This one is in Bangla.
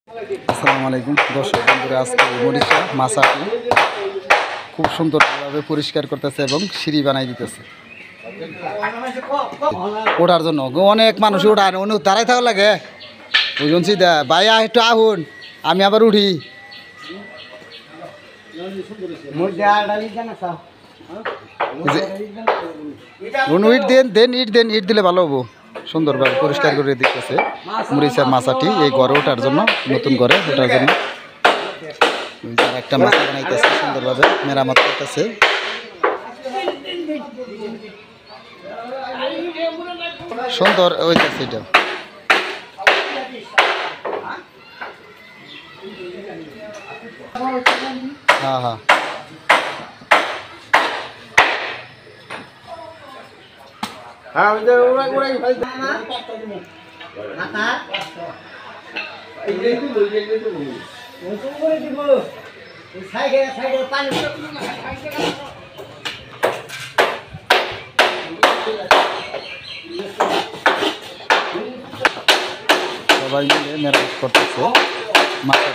আসসালামু আলাইকুম দর্শক বন্ধুরা, আজকে মরিচা মাছাটি খুব সুন্দরভাবে পরিষ্কার করতেছে এবং সিঁড়ি বানাই দিতেছে ওঠার জন্য। অনেক মানুষ ওঠার অনেক দাঁড়াই থাকা লাগে। বুঝুন সিধা ভাইয়া একটু আহুন, আমি আবার উঠি। ইট দেন ইট দেন, ইট দিলে ভালো হবো। সুন্দরভাবে পরিষ্কার করে দিতেছে মরিচার মাছাটি এই ঘরে ওঠার জন্য, নতুন ঘরে ওঠার জন্য। একটা মাছা বানাইতেছে, সুন্দরভাবে মেরামত করতেছে। সুন্দর হইতেছে এটা। হ্যাঁ হ্যাঁ সবাই মিলে মেরামত করতেছে মাথা